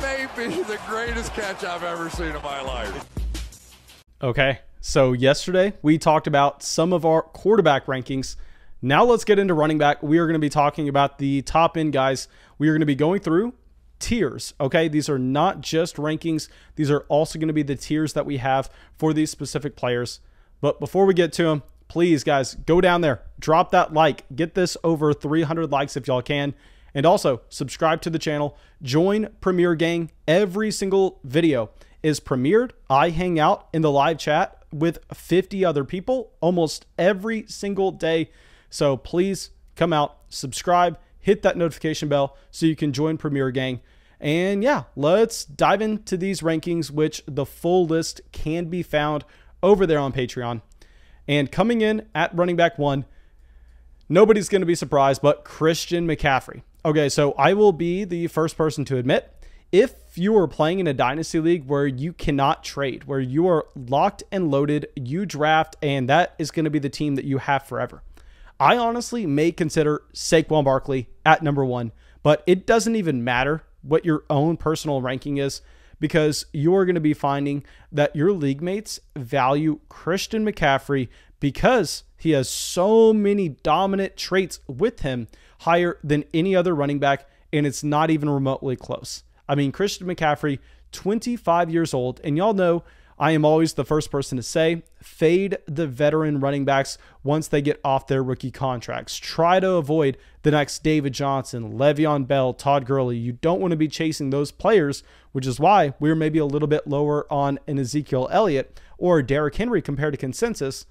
That may be the greatest catch I've ever seen in my life. Okay, so yesterday we talked about some of our quarterback rankings. Now let's get into running back. We are going to be talking about the top end guys. We are going to be going through tiers, okay? These are not just rankings. These are also going to be the tiers that we have for these specific players. But before we get to them, please, guys, go down there, drop that like, get this over 300 likes if y'all can. And also subscribe to the channel, join Premier Gang. Every single video is premiered. I hang out in the live chat with 50 other people almost every single day. So please come out, subscribe, hit that notification bell so you can join Premier Gang. And yeah, let's dive into these rankings, which the full list can be found over there on Patreon. And coming in at running back 1, nobody's going to be surprised, but Christian McCaffrey. Okay, so I will be the first person to admit, if you are playing in a dynasty league where you cannot trade, where you are locked and loaded, you draft, and that is going to be the team that you have forever, I honestly may consider Saquon Barkley at number 1, but it doesn't even matter what your own personal ranking is, because you're going to be finding that your league mates value Christian McCaffrey because he has so many dominant traits with him higher than any other running back, and it's not even remotely close. I mean, Christian McCaffrey, 25 years old, and y'all know I am always the first person to say, fade the veteran running backs once they get off their rookie contracts. Try to avoid the next David Johnson, Le'Veon Bell, Todd Gurley. You don't want to be chasing those players, which is why we're maybe a little bit lower on an Ezekiel Elliott or Derrick Henry compared to consensus.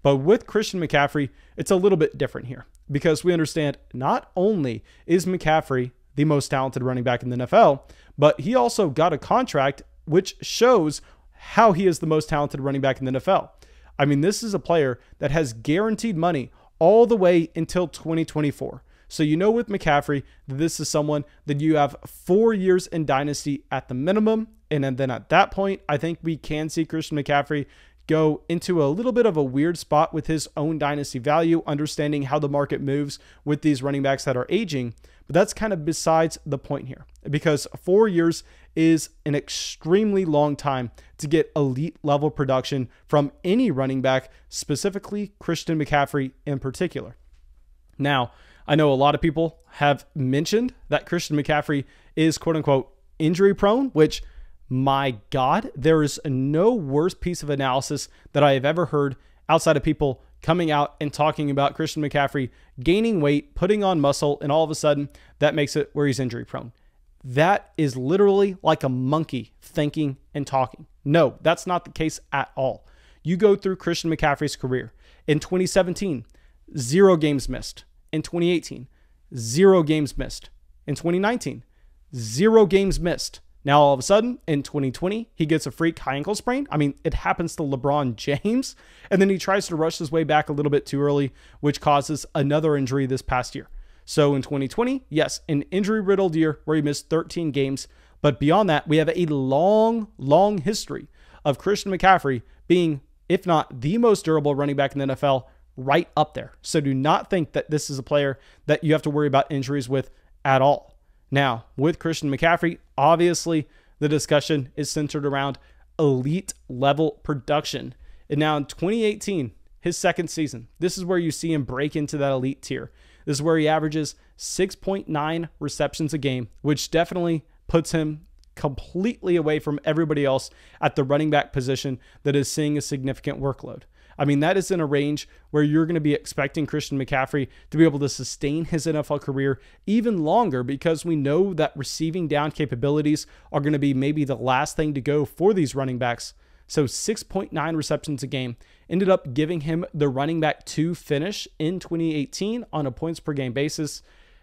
But with Christian McCaffrey, it's a little bit different here because we understand not only is McCaffrey the most talented running back in the NFL, but he also got a contract which shows how he is the most talented running back in the NFL. I mean, this is a player that has guaranteed money all the way until 2024. So you know with McCaffrey, this is someone that you have 4 years in Dynasty at the minimum. And then at that point, I think we can see Christian McCaffrey go into a little bit of a weird spot with his own Dynasty value, understanding how the market moves with these running backs that are aging. But that's kind of besides the point here, because 4 years is an extremely long time to get elite level production from any running back, specifically Christian McCaffrey in particular. Now, I know a lot of people have mentioned that Christian McCaffrey is quote unquote injury prone, which, my God, there is no worse piece of analysis that I have ever heard outside of people coming out and talking about Christian McCaffrey gaining weight, putting on muscle, and all of a sudden that makes it where he's injury prone. That is literally like a monkey thinking and talking. No, that's not the case at all. You go through Christian McCaffrey's career. In 2017, 0 games missed. In 2018, 0 games missed. In 2019, 0 games missed. Now, all of a sudden, in 2020, he gets a freak high ankle sprain. I mean, it happens to LeBron James. And then he tries to rush his way back a little bit too early, which causes another injury this past year. So in 2020, yes, an injury-riddled year where he missed 13 games. But beyond that, we have a long, long history of Christian McCaffrey being, if not the most durable running back in the NFL, right up there. So do not think that this is a player that you have to worry about injuries with at all. Now, with Christian McCaffrey, obviously the discussion is centered around elite level production. And now in 2018, his second season, this is where you see him break into that elite tier. This is where he averages 6.9 receptions a game, which definitely puts him completely away from everybody else at the running back position that is seeing a significant workload. I mean, that is in a range where you're going to be expecting Christian McCaffrey to be able to sustain his NFL career even longer, because we know that receiving down capabilities are going to be maybe the last thing to go for these running backs. So 6.9 receptions a game ended up giving him the running back 2 finish in 2018 on a points per game basis.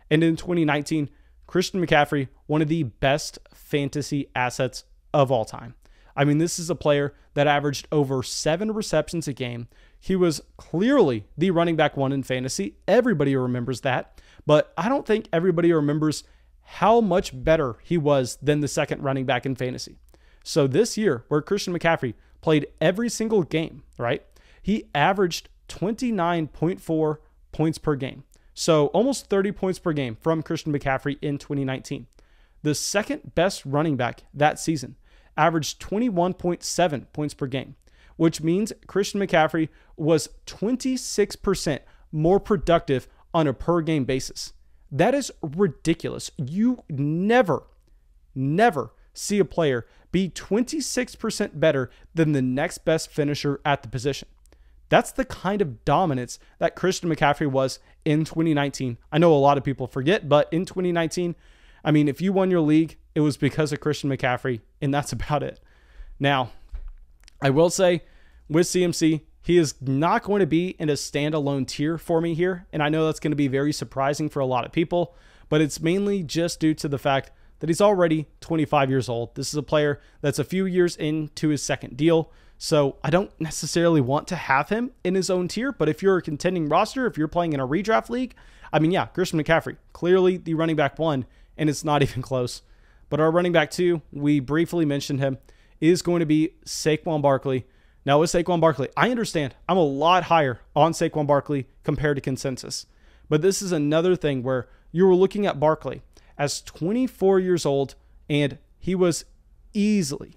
And in 2019, Christian McCaffrey, one of the best fantasy assets of all time. I mean, this is a player that averaged over 7 receptions a game. He was clearly the running back 1 in fantasy. Everybody remembers that, but I don't think everybody remembers how much better he was than the second running back in fantasy. So this year, where Christian McCaffrey played every single game, right? He averaged 29.4 points per game. So almost 30 points per game from Christian McCaffrey in 2019. the second best running back that season, averaged 21.7 points per game, which means Christian McCaffrey was 26% more productive on a per game basis. That is ridiculous. You never see a player be 26% better than the next best finisher at the position. That's the kind of dominance that Christian McCaffrey was in 2019. I know a lot of people forget, but in 2019, I mean, if you won your league, it was because of Christian McCaffrey, and that's about it. Now, I will say with CMC, he is not going to be in a standalone tier for me here, and I know that's going to be very surprising for a lot of people, but it's mainly just due to the fact that he's already 25 years old. This is a player that's a few years into his second deal, so I don't necessarily want to have him in his own tier, but if you're a contending roster, if you're playing in a redraft league, I mean, yeah, Christian McCaffrey, clearly the running back 1, and it's not even close. But our running back 2, we briefly mentioned him, is going to be Saquon Barkley. Now with Saquon Barkley, I understand I'm a lot higher on Saquon Barkley compared to consensus. But this is another thing where you were looking at Barkley as 24 years old, and he was easily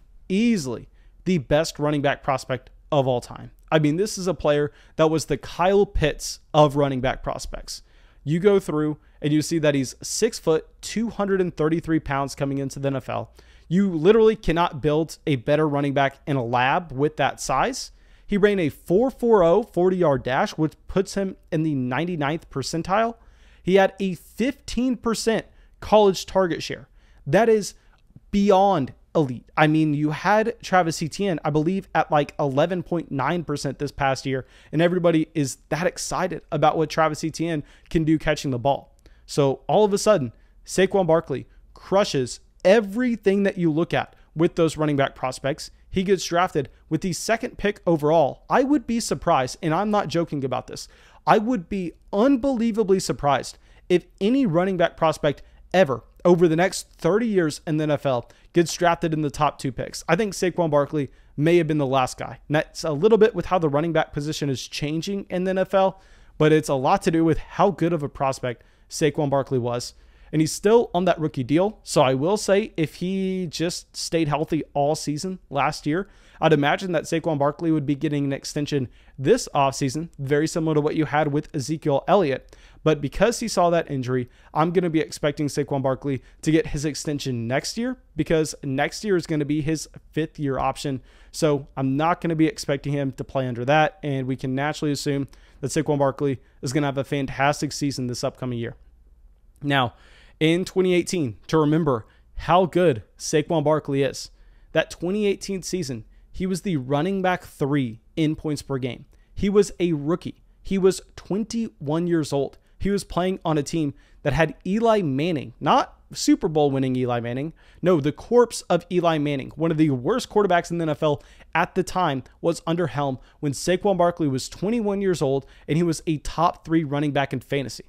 the best running back prospect of all time. I mean, this is a player that was the Kyle Pitts of running back prospects. You go through and you see that he's 6 foot, 233 pounds coming into the NFL. You literally cannot build a better running back in a lab with that size. He ran a 4.40 40-yard dash, which puts him in the 99th percentile. He had a 15% college target share. That is beyond elite. I mean, you had Travis Etienne, I believe, at like 11.9% this past year, and everybody is that excited about what Travis Etienne can do catching the ball. So all of a sudden, Saquon Barkley crushes everything that you look at with those running back prospects. He gets drafted with the second pick overall. I would be surprised, and I'm not joking about this, I would be unbelievably surprised if any running back prospect ever over the next 30 years in the NFL gets drafted in the top 2 picks. I think Saquon Barkley may have been the last guy. And that's a little bit with how the running back position is changing in the NFL, but it's a lot to do with how good of a prospect Saquon Barkley was. And he's still on that rookie deal. So I will say if he just stayed healthy all season last year, I'd imagine that Saquon Barkley would be getting an extension this offseason, very similar to what you had with Ezekiel Elliott. But because he saw that injury, I'm going to be expecting Saquon Barkley to get his extension next year, because next year is going to be his 5th year option. So I'm not going to be expecting him to play under that. And we can naturally assume that Saquon Barkley is going to have a fantastic season this upcoming year. Now, in 2018, to remember how good Saquon Barkley is, that 2018 season, he was the running back 3 in points per game. He was a rookie. He was 21 years old. He was playing on a team that had Eli Manning, not Super Bowl winning Eli Manning. No, the corpse of Eli Manning, one of the worst quarterbacks in the NFL at the time, was under helm when Saquon Barkley was 21 years old and he was a top 3 running back in fantasy.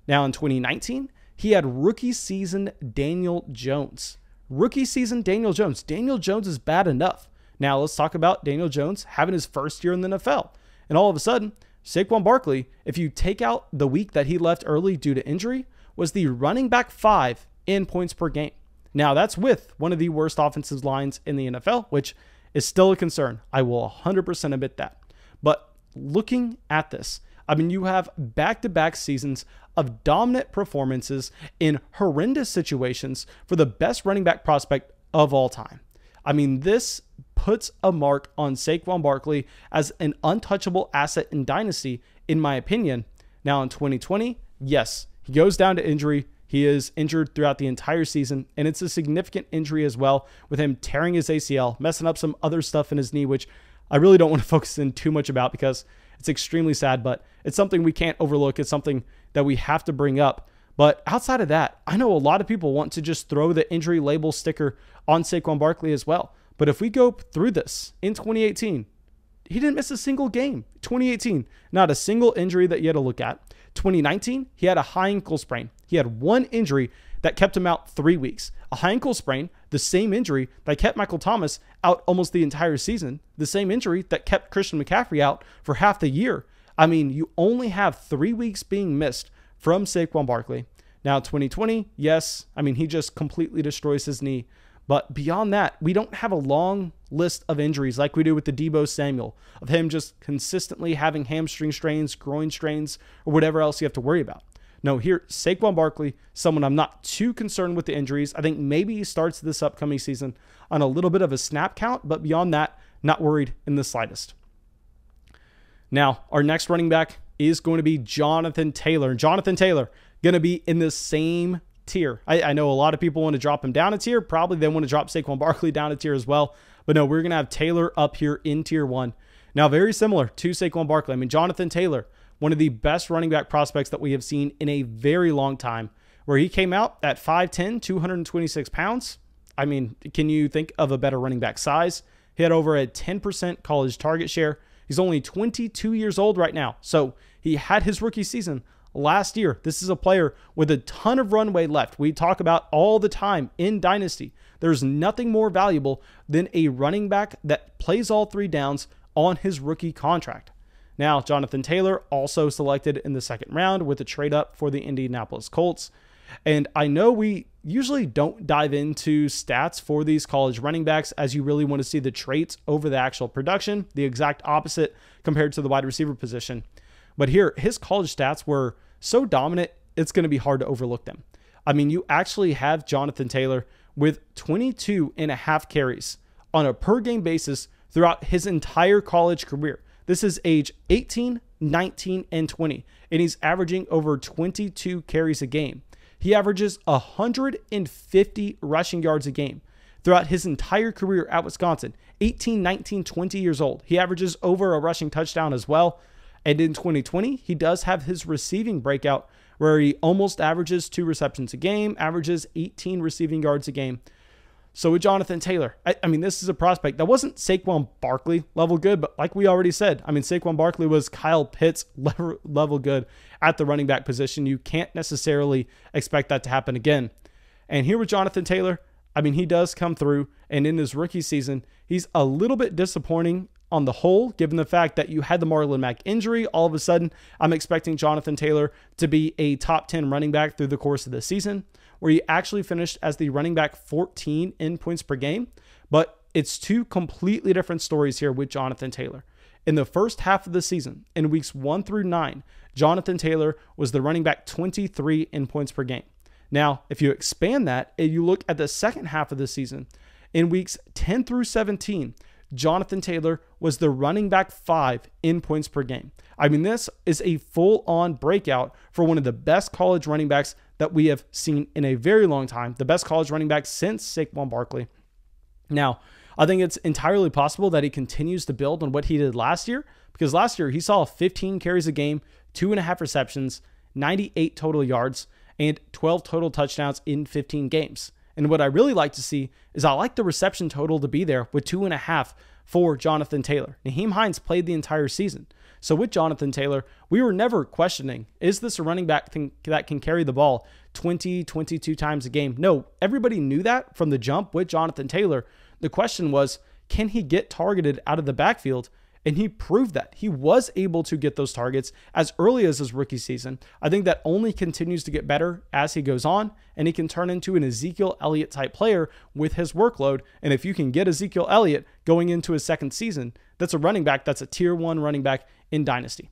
Now in 2019, he had rookie season Daniel Jones. Rookie season Daniel Jones. Daniel Jones is bad enough. Now let's talk about Daniel Jones having his first year in the NFL. And all of a sudden, Saquon Barkley, if you take out the week that he left early due to injury, was the running back 5 in points per game. Now that's with one of the worst offensive lines in the NFL, which is still a concern. I will 100% admit that. But looking at this, I mean, you have back-to-back seasons of dominant performances in horrendous situations for the best running back prospect of all time. I mean, this puts a mark on Saquon Barkley as an untouchable asset in Dynasty, in my opinion. Now in 2020, yes, he goes down to injury. He is injured throughout the entire season, and it's a significant injury as well, with him tearing his ACL, messing up some other stuff in his knee, which I really don't want to focus in too much about because it's extremely sad, but it's something we can't overlook. It's something that we have to bring up. But outside of that, I know a lot of people want to just throw the injury label sticker on Saquon Barkley as well. But if we go through this, in 2018, he didn't miss a single game. 2018, not a single injury that you had to look at. 2019, he had a high ankle sprain. He had one injury that kept him out 3 weeks. A high ankle sprain, the same injury that kept Michael Thomas out almost the entire season. The same injury that kept Christian McCaffrey out for half the year. I mean, you only have 3 weeks being missed from Saquon Barkley. Now, 2020, yes, I mean, he just completely destroys his knee. But beyond that, we don't have a long list of injuries like we do with the Deebo Samuel, of him just consistently having hamstring strains, groin strains, or whatever else you have to worry about. No, here, Saquon Barkley, someone I'm not too concerned with the injuries. I think maybe he starts this upcoming season on a little bit of a snap count, but beyond that, not worried in the slightest. Now, our next running back is going to be Jonathan Taylor. And Jonathan Taylor going to be in the same tier. I know a lot of people want to drop him down a tier. Probably they want to drop Saquon Barkley down a tier as well. But no, we're going to have Taylor up here in tier 1. Now, very similar to Saquon Barkley. I mean, Jonathan Taylor, one of the best running back prospects that we have seen in a very long time, where he came out at 5'10", 226 pounds. I mean, can you think of a better running back size? He had over a 10% college target share. He's only 22 years old right now. So he had his rookie season last year. This is a player with a ton of runway left. We talk about all the time in Dynasty. There's nothing more valuable than a running back that plays all 3 downs on his rookie contract. Now, Jonathan Taylor also selected in the 2nd round with a trade up for the Indianapolis Colts. And I know we usually don't dive into stats for these college running backs, as you really want to see the traits over the actual production, the exact opposite compared to the wide receiver position. But here, his college stats were so dominant, it's going to be hard to overlook them. I mean, you actually have Jonathan Taylor with 22.5 carries on a per game basis throughout his entire college career. This is age 18, 19, and 20, and he's averaging over 22 carries a game. He averages 150 rushing yards a game throughout his entire career at Wisconsin. 18, 19, 20 years old. He averages over a rushing touchdown as well. And in 2020, he does have his receiving breakout where he almost averages 2 receptions a game, averages 18 receiving yards a game. So with Jonathan Taylor, I mean, this is a prospect that wasn't Saquon Barkley level good, but like we already said, I mean, Saquon Barkley was Kyle Pitts level good at the running back position. You can't necessarily expect that to happen again. And here with Jonathan Taylor, I mean, he does come through, and in his rookie season, he's a little bit disappointing on the whole, given the fact that you had the Marlon Mack injury. All of a sudden, I'm expecting Jonathan Taylor to be a top 10 running back through the course of the season, where he actually finished as the running back 14 in points per game. But it's 2 completely different stories here with Jonathan Taylor. In the first half of the season, in weeks 1 through 9, Jonathan Taylor was the running back 23 in points per game. Now, if you expand that and you look at the second half of the season, in weeks 10 through 17, Jonathan Taylor was the running back 5 in points per game. I mean, this is a full-on breakout for one of the best college running backs that we have seen in a very long time, the best college running back since Saquon Barkley. Now, I think it's entirely possible that he continues to build on what he did last year, because last year he saw 15 carries a game, 2.5 receptions, 98 total yards, and 12 total touchdowns in 15 games. And what I really like to see is I like the reception total to be there with 2.5 for Jonathan Taylor. Nyheim Hines played the entire season. So with Jonathan Taylor, we were never questioning, is this a running back that can carry the ball 20, 22 times a game? No, everybody knew that from the jump with Jonathan Taylor. The question was, can he get targeted out of the backfield? And he proved that. He was able to get those targets as early as his rookie season. I think that only continues to get better as he goes on, and he can turn into an Ezekiel Elliott type player with his workload. And if you can get Ezekiel Elliott going into his second season, that's a running back that's a tier 1 running back in Dynasty.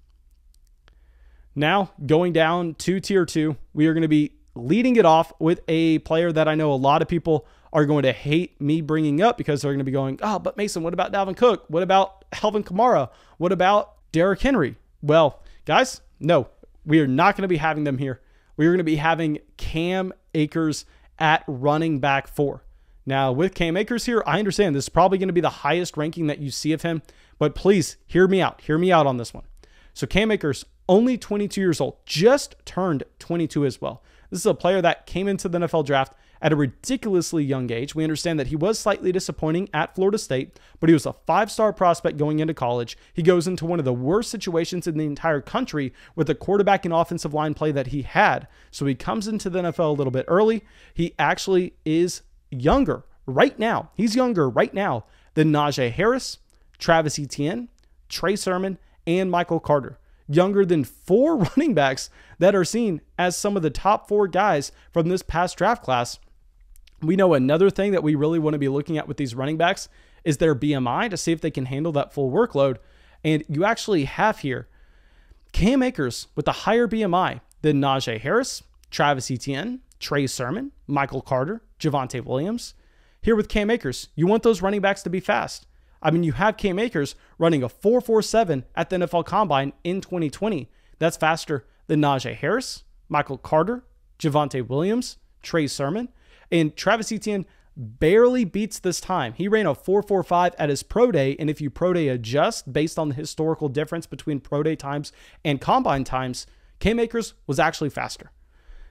Now, going down to tier 2, we are going to be leading it off with a player that I know a lot of people are going to hate me bringing up, because they're going to be going, oh, but Mason, what about Dalvin Cook? What about Alvin Kamara? What about Derrick Henry? Well, guys, no, we are not going to be having them here. We are going to be having Cam Akers at running back 4. Now, with Cam Akers here, I understand this is probably going to be the highest ranking that you see of him, but please hear me out. Hear me out on this one. So Cam Akers, only 22 years old, just turned 22 as well. This is a player that came into the NFL draft at a ridiculously young age. We understand that he was slightly disappointing at Florida State, but he was a 5-star prospect going into college. He goes into one of the worst situations in the entire country with the quarterback and offensive line play that he had. So he comes into the NFL a little bit early. He actually is younger right now. He's younger right now than Najee Harris, Travis Etienne, Trey Sermon, and Michael Carter. younger than 4 running backs that are seen as some of the top 4 guys from this past draft class. We know another thing that we really want to be looking at with these running backs is their BMI to see if they can handle that full workload. And you actually have here Cam Akers with a higher BMI than Najee Harris, Travis Etienne, Trey Sermon, Michael Carter, Javonte Williams. Here with Cam Akers, you want those running backs to be fast. I mean, you have Cam Akers running a 4.47 at the NFL Combine in 2020. That's faster than Najee Harris, Michael Carter, Javonte Williams, Trey Sermon, and Travis Etienne barely beats this time. He ran a 4.45 at his pro day, and if you pro day adjust based on the historical difference between pro day times and combine times, Cam Akers was actually faster.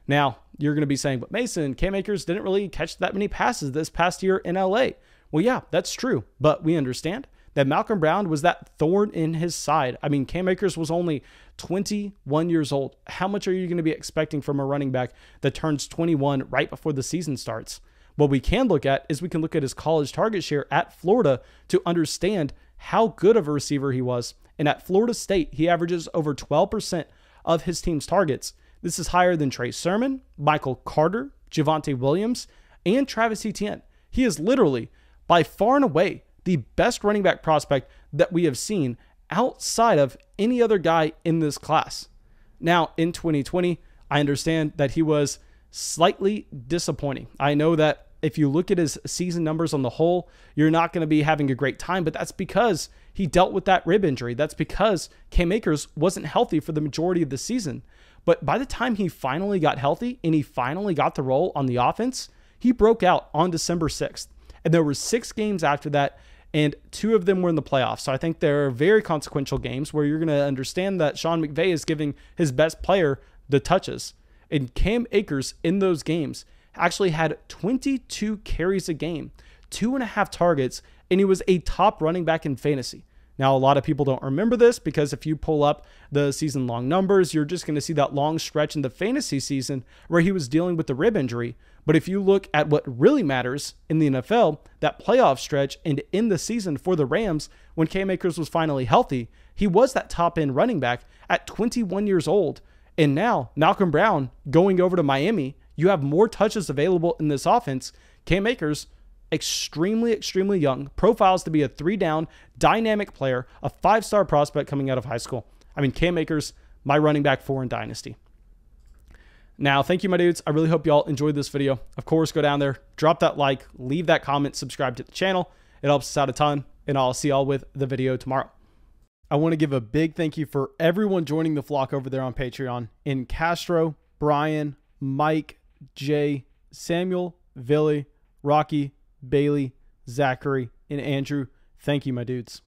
Now, you're going to be saying, but Mason, Cam Akers didn't really catch that many passes this past year in LA. Well, yeah, that's true, but we understand that Malcolm Brown was that thorn in his side. I mean, Cam Akers was only 21 years old. How much are you going to be expecting from a running back that turns 21 right before the season starts? What we can look at is we can look at his college target share at Florida to understand how good of a receiver he was. And at Florida State, he averages over 12% of his team's targets. This is higher than Trey Sermon, Michael Carter, Javonte Williams, and Travis Etienne. He is literally, by far and away, the best running back prospect that we have seen outside of any other guy in this class. Now, in 2020, I understand that he was slightly disappointing. I know that if you look at his season numbers on the whole, you're not going to be having a great time, but that's because he dealt with that rib injury. That's because Cam Akers wasn't healthy for the majority of the season. But by the time he finally got healthy and he finally got the role on the offense, he broke out on December 6th. And there were 6 games after that, and 2 of them were in the playoffs. So I think they're very consequential games where you're going to understand that Sean McVay is giving his best player the touches. And Cam Akers in those games actually had 22 carries a game, 2.5 targets, and he was a top running back in fantasy. Now, a lot of people don't remember this because if you pull up the season-long numbers, you're just going to see that long stretch in the fantasy season where he was dealing with the rib injury. But if you look at what really matters in the NFL, that playoff stretch and in the season for the Rams, when Cam Akers was finally healthy, he was that top-end running back at 21 years old. And now, Malcolm Brown going over to Miami, you have more touches available in this offense. Cam Akers, extremely, extremely young, profiles to be a 3-down, dynamic player, a 5-star prospect coming out of high school. I mean, Cam Akers, my running back 4 in Dynasty. Now, thank you, my dudes. I really hope you all enjoyed this video. Of course, go down there, drop that like, leave that comment, subscribe to the channel. It helps us out a ton, and I'll see y'all with the video tomorrow. I want to give a big thank you for everyone joining the flock over there on Patreon. In Castro, Brian, Mike, Jay, Samuel, Billy, Rocky, Bailey, Zachary, and Andrew. Thank you, my dudes.